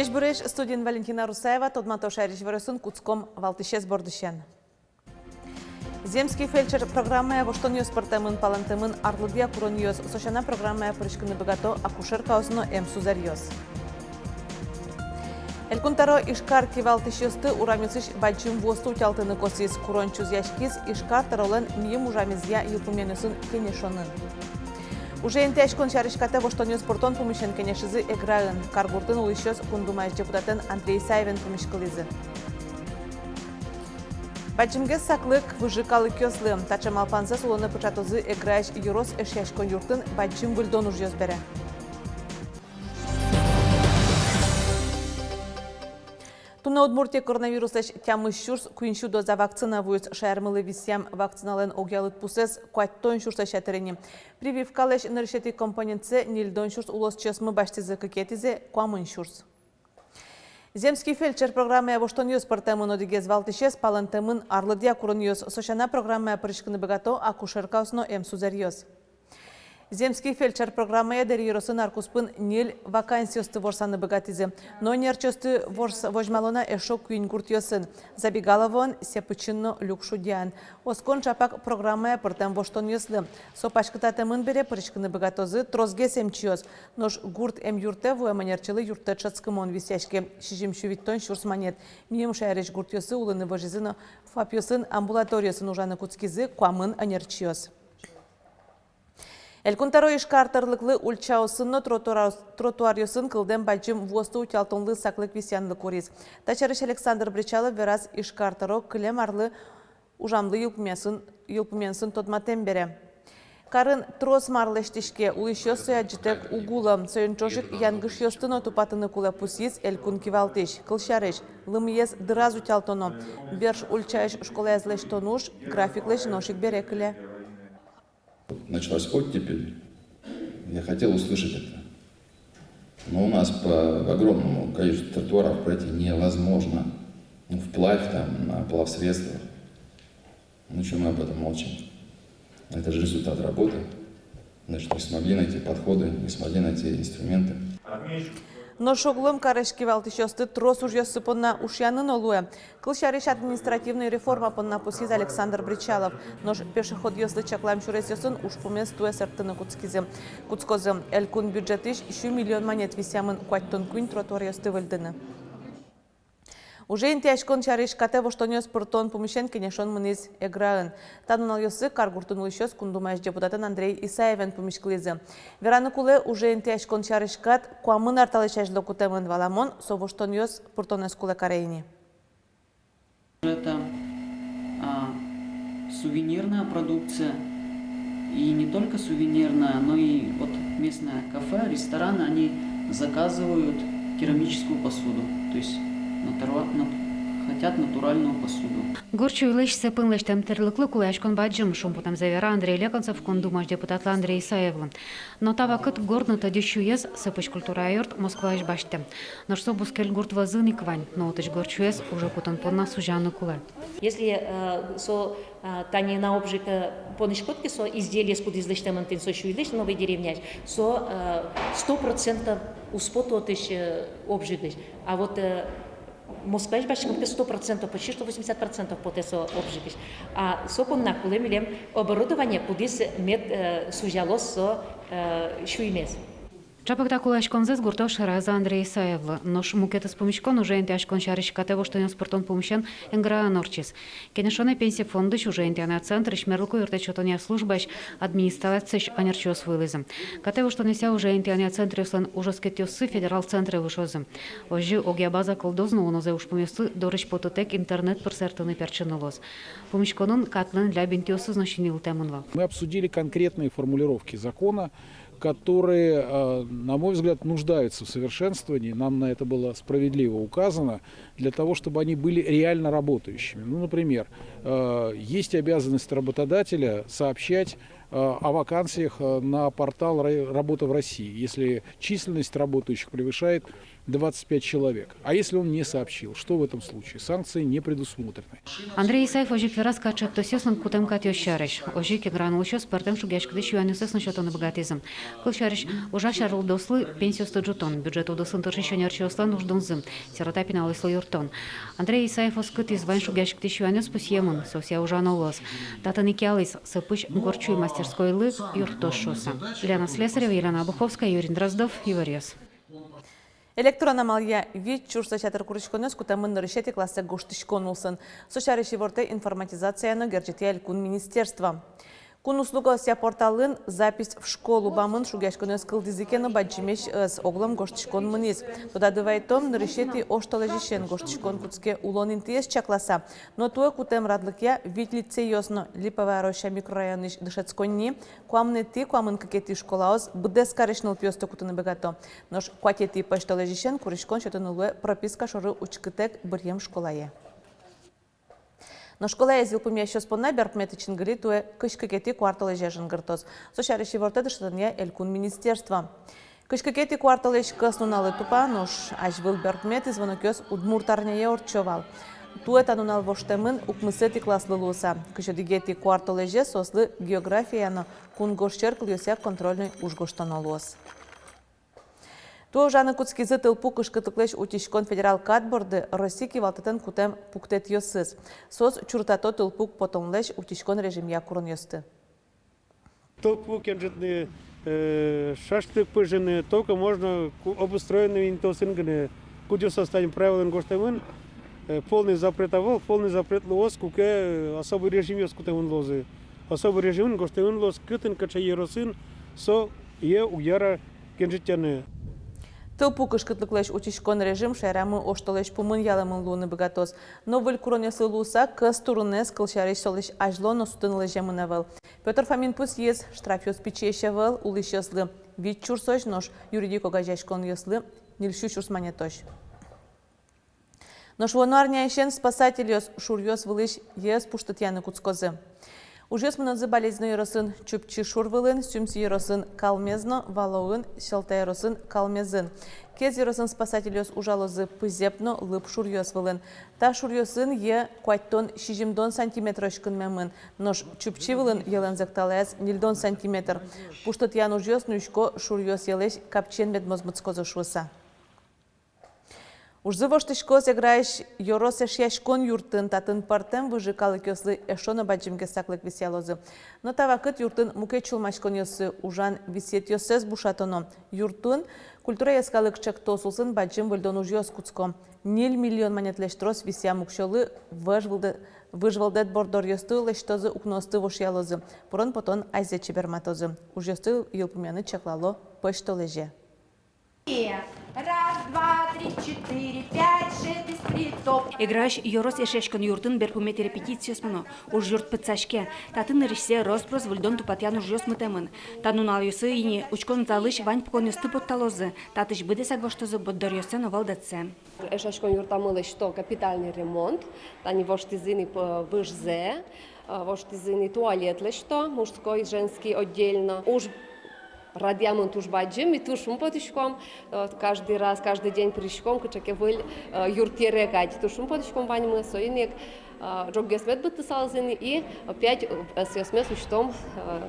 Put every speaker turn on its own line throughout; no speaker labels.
Честь буреш студент Валентина Русаева, тодмато шариш вырысын куцком валтышес бордышен. Земский фельдшер программы воштоньёс спортемын палантемын арлыдия куроньёс сошана программы прышкыны богато акушерка осно сузарьёс. Элькунтаро ишкар кивалтышёсты урамисыш бачым восту тялтыны косис курончуз яшкиз ишкар таролен мием ужамизя юпуменюсын кенешонын. Уже интяшкон шаришкате воштоньёс спортон помещен кенешизы играын. Каргуртын улышёс кундумайш депутатын Андрей Исаевен помешкализы. Бачымге саклык выжикалы кёслы. Тачам алпанса сулоны пычатозы играеш юрос эшяшкон юртын бачым выльдон уж бере. Туна Удмуртия коронавирус тямы шурс куиншу доза вакцина вуйс шаярмылы висям вакцинален огялыт пусес куаттон шурса шатерени. Прививкалеш ныршети компонентсе нильдон шурс улос чесмы баштизы кыкетизе куамын шурс. Земский фельдшер программы воштоньёс спортемын одигез валтышес палантемын арлыдия куроньёс сошана программы прышкыны богато акушерка осно сузарьёс. Земский фельдшер программы дерьеросын аркуспын нил вакансиосты ворсаны богатизе. Но нерчосты вожмалона эшок куин гуртьосын. Забегала вон сепычынно люкшудян. Оскон чапак программы портем воштоньёслы. Сопашкытатемын бере прышкыны богатозы трозге семчиос. Нож гурт юрте вуэманерчылы юрте чацкымон висяшке. Шижимшу виттон шурс манет. Мием шайреш гуртьосы улыны вожизыно фапьосын амбулаториясын ужаны куцкизы куамын анерчиос. Элькунтаро ишкартарлыклы ульчаусынны тротуарьосын кылден бачым восту утялтонлы саклык висянлы курис. Тачарыш Александр Бричалов вераз ишкартаро кылем арлы ужамлы юлпуменсын тодматен бере. Карын трос марлештишке улышёсы аджитек угулам сөйінчошик янгыш ёстыно тупатыны кулы пусиз элькун кивалтыш, кылшарыш, лымыез дыраз утялтоно. Берш ульчаеш школа язлеш тонуш, графиклеш ношик берекіле.
Началась оттепель, я хотел услышать это. Но у нас по огромному количеству тротуаров пройти невозможно. Вплавь там, на плавсредствах. Ну что мы об этом молчим? Это же результат работы. Значит, не смогли найти подходы, не смогли найти инструменты.
Но шоглым карешки валтышёсты трос уж ёсы понна ушьянын олуэ. Кылшариш административная реформа понна пусиз Александр Бричалов. Нож пешеход ёслы чаклам шурес ёсын уж пумен стуэ сартыны куцкозы. Элькун бюджетиш 1 миллион монет висямын куаттон куин тротуар ёсты выльдыны. Уже интяшкон шариш кате воштоньёс спортон помещен кенешон мыниз эграын. Танунал ёсы каргуртын улышёс кундумайш депутатын Андрей Исаевен помешкализы. Вераны куле уже интяшкон шариш кат куамын арталышаш локутемын валамон со воштоньёс спортонес куле карейни.
Это сувенирная продукция. И не только сувенирная, но и вот местное кафе, рестораны, они заказывают керамическую посуду. То есть хотят натуральную посуду.
Горчу лишь сепынлыш темтерлыклы кулашкон баджым шумпутам завера Андрей Леконцев кондумаш депутатлы Андрей Исаевлы. Но та вакыт горната дещуез сепыш культура айорт Москваеш баште. Но что бускель гурт вазыны квань, но утыш горчуез уже кутан понна сужаны куле.
Если тани на обжиг понишкотки со изделия скуд излиштеман тин со шуилиш новой деревняш со 100% успототыш обжиглиш. А вот Москваеш башкы 100%, почти что 80% потесо обжигиш. А сокон на куле милем оборудование пудис мед сужалос со шуимес.
Чапак такулаш конзес гуртош раза Андрей Исаевлы. Нож мукетас помещкон уже интяшкон шариш катево, что спортон помещен энгра норчис. Кенешоне пенсия фондыш уже интяна центр шмерлку юртечотония службаш администрацияш анерчос вылызым. Катево, что неся уже интяна центр слен ужаскетёсы федерал центры вышозым. Ожи огя база колдозну онозе уж поместы дорыш пототек интернет персертаны перченолоз. Помещконун катлен для бентиосы значенил темунва.
Мы обсудили конкретные формулировки закона, которые, на мой взгляд, нуждаются в совершенствовании. Нам на это было справедливо указано, для того, чтобы они были реально работающими. Ну, например, есть обязанность работодателя сообщать о вакансиях на портал «Работа в России», если численность работающих превышает 25 человек. А если он не сообщил, что в этом случае? Санкции не предусмотрены.
Андрей Исаев ожик раз качет то сеснан кутем катё шариш. Ожик гранул еще с партем шугяш кдыш юаню сесна счетон богатизм. Кол шариш ужа шарл дослы пенсию стаджутон. Бюджет удосын торжищен арчиостан нуждунзым. Сирота пинал слой юртон. Андрей Исаев оскыт извайн шугяш кдыш юаню спусьемон. Сося ужа нолос. Тата никялис сыпыш горчуй мастерской лы юртошоса. Елена Слесарева, Елена Обуховская, Юрий Дроздов, Иварес.
Электронамалия вид чурса чатыр курышконос кутамын решети класса гоштышкон улсын. Сошариши ворте информатизацияны герчете элькун министерства. Кун услуга ся порталын запись в школу бамын шугяшконос кылдизикены баджимеш с оглом гоштышкон мынез. Туда дывайтом на решети ошталажишен гоштышкон куцке улон интиес чакласа. Но туе кутем радлыкя вид лицейосно липовая роща микрорайоныш дышецконни, куамны ты куамын какети школаоз бдес карышныл пьёсто кутыны бегато. Нож куатети пошталажишен курышкон шотынулы прописка шоры учкытек бырьем школае. Но школа ездил помещу спонна берпметичин гритуе кышкакети кварталы жежин гыртоз. Сошарищи ворте дыштания элькун министерства. Кышкакети кварталыш кыснуналы тупа, нож ажвыл берпмет звонокёс удмуртарняе орчовал. Туе танунал воштемын укмысети класслы луса. Кышодигети кварталыже сослы географияно кун гошчеркл ёсяк контрольный ужгоштанолуос. То жаны куцкизы тылпу кышкытыклеш утишкон федерал кадборды Россики валтытын кутем пуктет ёсыз. Соз чуртато тылпук потомлеш утишкон режим якурын ёсты.
Толпу кенжетные шашлык пыжены, только можно обустроенные интосинганы, куда состояние правил гоштемын, полный запрет авал, полный запрет лос, куке особый режим ёс кутемын лозы. Особый режим гоштемын лос кытын качаеросин со е уяра кенжетяны.
Тылпу кышкытлыклеш утишкон режим шайрамы оштолеш пумын ялымын луны богатоз. Но выль куронесы луса кыз турунес кылшариш солеш ажлоно сутынлы жемынавыл. Петр Фомин пус ез штраф ёс пичешевыл улыш ёслы. Вид чурсош нож юридико гажашкон ёслы нильшу чурсманетош. Нож вонуарня ещен спасатель ёс шур ёс вылыш ез пуштатьяны куцкозы. Ужес мынозы болезнь еросын чупчи шурвылын, сюмси еросын калмезно, валоын, шелта еросын калмезын. Кез еросын спасатель ёс ужалозы пызепно лып шур ёс вылын. Та шур ёсын е куаттон 60 сантиметр ошкын мемын. Нож чупчи вылын елен зекталез 0 сантиметр. Пуштат ян уж ёс нушко шур ёс елеш капчен медмозмыцкозы швыса. Уж завоштышко сыграешь yorosеш яшкон юртын татын партем выжикалы кёслы эшона баджимге саклык висялозы. Но тавакыт юртын муке чулмашкон ёсы ужан висет ёсез бушатоно. Юртын культура яскалык чек тосулсын баджим выльдон уж ёс куцко. 0 миллион монетлештрос вися мукшолы выжвалдет бордор ёсты лештозы укносты вошялозы. Порон потон айзе чеберматозы. Уж ёсты елпумяны чеклало пэштолеже.
Раз, два, три, четыре, пять, шесть, три, топ.
Играешь Йорос Ешешкон юртын берпумет репетициясмыно, уж юрт пыцашке. Татын ришсе роспрос выльдон тупатян уж ёс мытемын. Танунал юсы ини учкон залыш вань пкон ёсты потталозы. Татыш быдесак воштозы боддор ёсе новалдатсе.
Ешешкон юртамылы что капитальный ремонт, тани воштизыны выжзе, воштизыны туалет лешто, мужской и женский отдельно. Уж радиамон туж баджим и туж потишком каждый раз, каждый день пришком, кучаке выль юртире кать туж потишком ванимы соинек жогесмет бытысалзыны и опять съесмес учтом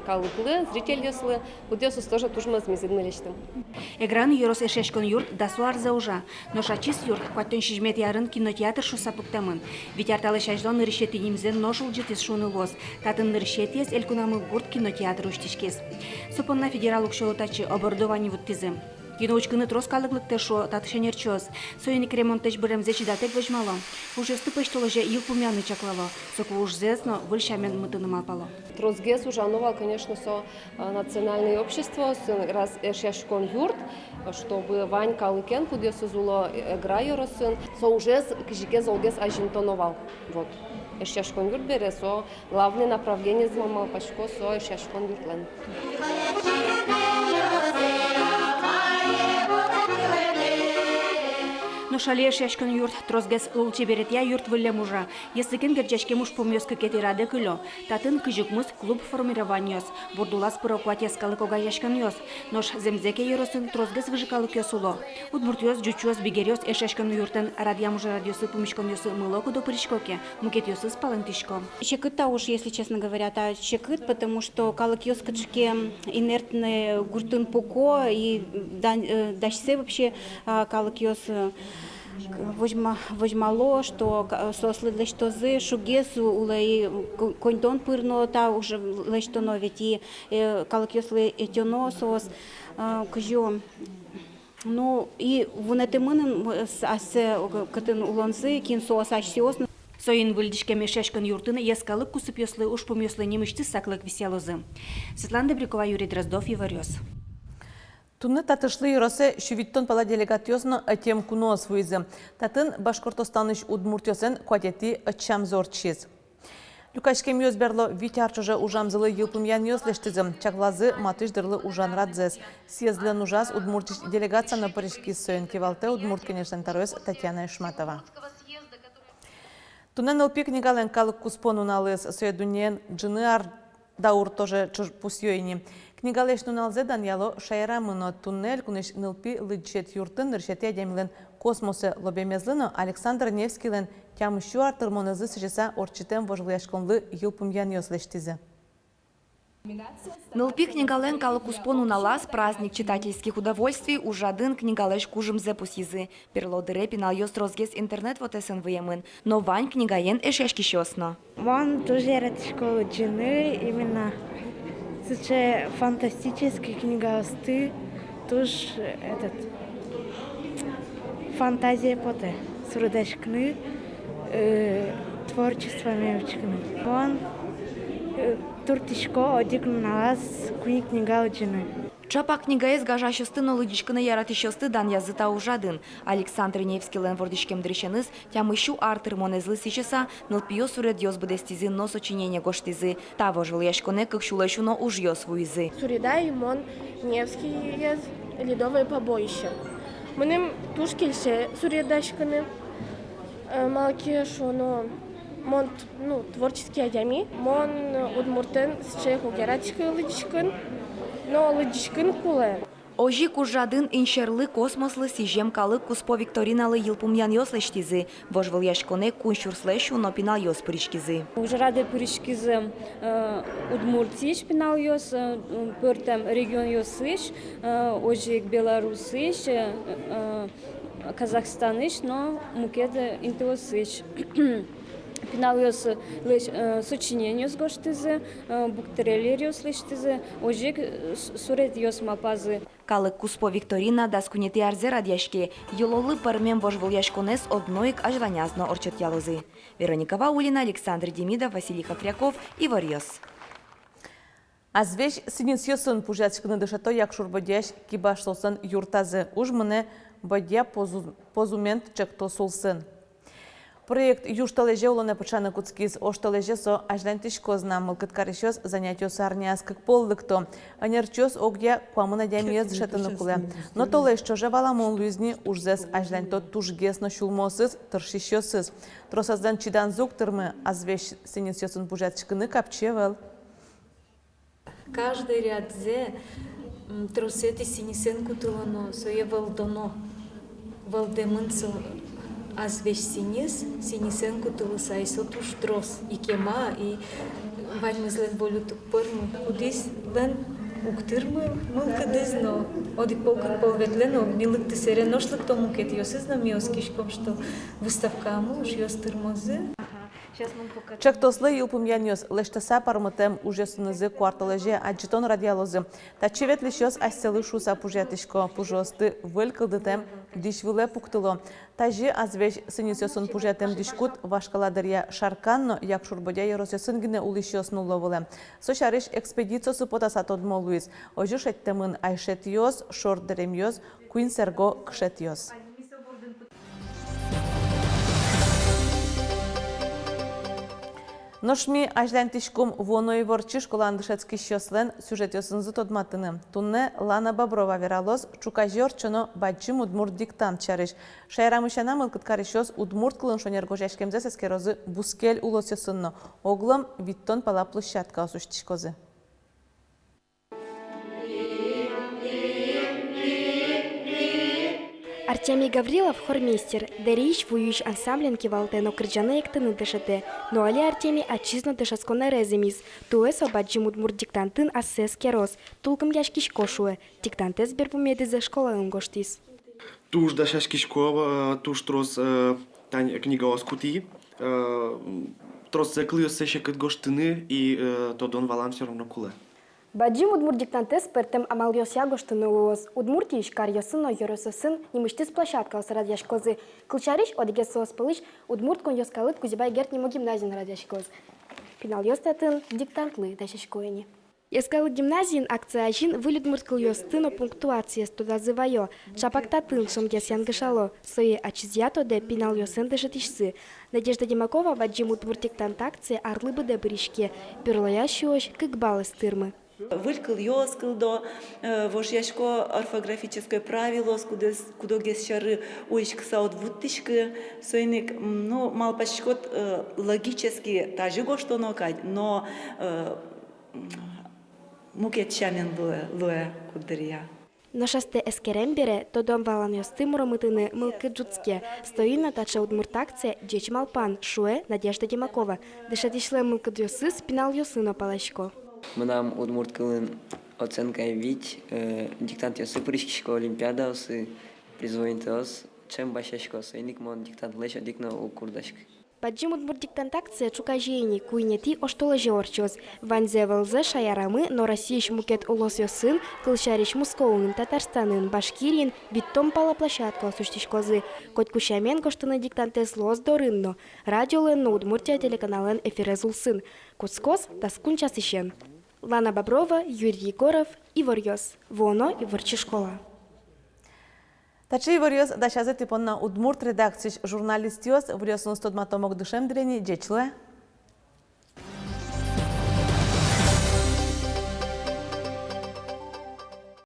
калыклы зрительеслы кудесус тоже туж мы смезыгнылештым.
Игран Йорос Ешешкон юрт дасуар заужа, но шачис юрт кваттон шижмет ярын кинотеатр шуса пуктамын. Ведь арталы шаждон решети нимзен ношул житис шуны лос, татын решетиес элькунамы гурт кинотеатр уштишкес. Супонна федерал укшолотачы оборудование вот тизым. Киноучкыны троскалыклыкты шо татышенерчоз. Союник ремонтыш бремзечи датек вожмало. Уже стыпыштоложе илпумяны чаклало. Соку уж зесно выльшамен мытыным алпало.
Трозгес ужановал, конечно, со национальное общество, раз Ешешкон юрт, чтобы Вань Калыкен, куда созуло играю росын, со уже кижикез олгес ажинтоновал. Вот. Ешешкон юрт бере, со главное направление зломал пачко, со Ешешкон юртлен.
Но шале шашкан юрт трозгес лулче беретя юрт вылля мужа. Если кен герчашке муж помёс кетираде кыло. Татын кыжыкмыс клуб формированиос. Бурдулас пырокватескалы когаяшкан ёс. Нош земзеке еросын трозгес выжикалы кёсуло. Удмуртиос жучуос бигериос эшашкан юртен радиа мужа радиосы помешкан ёсы мылоку до пришкоке. Мукет ёсы спалентишко.
Щекыта уж, если честно говоря, та щекыт, потому что калык ёскачке инертный гуртын поко и дашсе вообще калык ёс возьмало, что сослы для что зы шугесу улей контон пырно та уже для что новить и калык ёслы этино сос кжо. Ну и вунетемынын асе катын улонзы кин соос ашсиос.
Соин выльдишке мешешкан юртыны ескалык кусып ёслы уж помёслы немышты саклык веселозы. Светлана Добрякова, Юрий Дроздов, Иварёс.
Тунны татышлы юросы шүвиттон пала делегатиосно атем кунос вуйзы. Татын Башкортостаныш удмуртиосын квадети атчам зорчиз. Люкашкем ёзберло витярчыжы ужамзылы йылпымян ёслештізім. Чаглазы матыждырлы ужан радзес. Съездлен ужас удмуртич делегация на Парижки сойн кевалте удмурт, конечно, таройс Татьяна Ишматова. Тунен ылпи книгален калык куспону налыз сөйдунен джыныар даур тоже пусьёйни. Книгалеш нуналзе Даньяло шайрамыно туннель кунеш нылпи лыджет юртын ныршете адемилен космосы лобемезлыно Александр Невскийлен тямыщу артырмонызы сыжеса орчитем вожлыяшконлы йылпымян ёслештизе.
Нылпи книгален калык успону налаз праздник читательских удовольствий ужадын книгалеш кужым зепусизы. Перлодыре пинал ёс розгес интернет вот эсен выемын. Но вань книгаен эшешки щосно.
Ван тоже ратишко джины, именно сыче фантастический книгасты, тоже этот фантазия поте, сурдашкны, творчество мевчкны. Ван туртишко одикну налаз книга джины.
Чапа книгаес гажа щостыно лыдичканы яраты щосты дан языта ужадын. Александр Невский лен вордичкем дрещеныз, тямыщу артыр монезлы сичеса, нылпио сурет ёс бдестизы но сочинение гоштизы. Таво жыл яшконе как щулещуно уж ёс вуизы.
Суреда Имон Невский ез ледовое побоище. Мнем тушкельше суредашканы, малки шоно мон творческие адями, мон удмуртен с чеху гератичкой лыдичкан. Но лыдичкын куле.
Ожи кужадын иншерлы космослы сижем калык куспо викториналы йылпумян ёслештизы. Вожвыл яшконе куншурслешу но пинал ёс пыришкизы.
Ужраде пыришкизы удмуртиш пинал ёс, пыртем регион ёсыш, ожи Беларусыш, Казахстаныш, но мукеде интелосыш. Пинал ёс сочинение с гоштизы, буктерелер ёс лештизы, ожик сурет ёс мапазы.
Калык куспо викторина даскунети арзе радяшки, ёлолы пармен вожвыл яшконес одноик ажланязно орчет ялозы. Вероника Ваулина, Александр Демидов, Василий Хапряков, Иварьос.
Азвеш сининсьёсын пужачкыны дышато якшур бодяш кибаш сосын юртазы. Уж мне бодя позумент чекто сулсын. Проект «Юшталеже» улоне пачаны куцкиз ошталеже со ажлантишко знамыл кыткарышёс занятиёс арняскык поллыкто. Анерчёс огья куамына дямиез шетыны куле. Но толеш чоже валамон луизни ужзес ажланто тужгесно шулмосыз тыршишёсыз. Тросаздан чидан зук тырмы азвеш сининсьёсын пужачкыны капчевел.
Каждый ряд зе тросети синисен кутулано сое валдоно валдемынцо азвеш синисен кутуло сайсо туш трос и кема и ваньмызлен волю тук пърму удис лен уктырмы мылка дызно оди полкът полветлено нилыкты сере ношлык тому кет ёсызна миоскишком что выставка муж ёс тырмозы.
Чектослы йылпымян ёс лештеса пармытем ужесынызы кварталеже аджитон радиалозы. Тачевет лишёс айселы шуса пужетишко пужосты вылькылдытем дишвыле пуктыло. Тажи азвеш сынисёсын пужетем дишкут вашкаладырья шарканно якшурбодя еросёсын гіне улишёс нуловыле. Сошарыш экспедициясы потасат одмолуиз. Ожу шеттемын айшет ёс, шордерем ёс, куин серго кшет ёс. Ношми ажлянтишком воной ворчи школандышецкий щослен сюжет ёсынзы тодматыны. Тунне Лана Боброва вералос чукажор чоно баджим удмурт диктант чарыш. Шайрамышана мылкыткарышос удмурт кылын шонергожашкемзе сескерозы бускель улос ёсынно. Оглом виттон пала площадка осуштишкозы.
Артемий Гаврилов – хормейстер, Дарич воюющ ансамблен кивалте, но крыджаны ектыны дышате. Но али Артемий отчизно дышаскона реземис. Туэс обаджим удмурт диктантын ассес керос. Тулкам яшкиш кошуэ. Диктантес бербумедизе школаын гоштис.
Туш дашашкишкова, туш трос тань книга оскути. Трос заклыё сэшекът гоштыны и тодон валам все равно куле.
Баджим удмурт диктантес пертем амал йося гоштыны уос. Удмурти ишкар йосыно йоросысын немыштис площадка осарад яшкозы. Кылчариш одегес оспылыш удмурт кон йоскалыт кузибай гертнимо гимназин рад яшкоз. Пинал йостатын диктантлы дашашкоени. Яскалыт гимназин акция ачин вылюдмурткал йостыно пунктуация студа зывайо. Шапактатын шомкес янгышало. Сои ачизято де пинал йосын дышатишсы. Надежда Демакова баджим удмурт диктант акция арлыбы де бришке. Перлоящуош кыкбалы стырмы.
Вылькал ёскал до вожьяшко орфографическое правило, куда гес шары уишка саут вуттишка, сойник, ну, мал пашкот логически даже го что нокать, но мукет шамен луэ кудрия.
Но шасте эскерембере, то дом валан йосты муромытыны мылкы джутске. Стоина тача удмуртакция джеч малпан, шуэ Надежда Демакова. Дышатишле мылкы джосы спинал йосыно палачко.
Мынам удмурт кылын оценка вить, диктант ёсы пришкишко олимпиада осы призвоинтос, чем башашко сойник мон диктант леша дикно у курдашк.
Баджим удмурт диктант акция чукажейни куйнети оштола жеорчоз. Ванзе валзе шаярамы, но Россияш мукет улос ёсын, кылшариш Московын, Татарстанын, Башкирин, биттом пала площадка осуштишкозы. Коть кушамен коштыны диктантес лос дорынно. Радиолен на Удмуртия телеканален эфирезулсын. Куцкоз таскун час ищен. Лана Боброва, Юрий Егоров, Ивор Йос. Воно Иворчи школа.
Тачи Ивор Йос дашазе типон на Удмурт редакциш журналист Йос в Йосын стодматомок душем дрени джечле.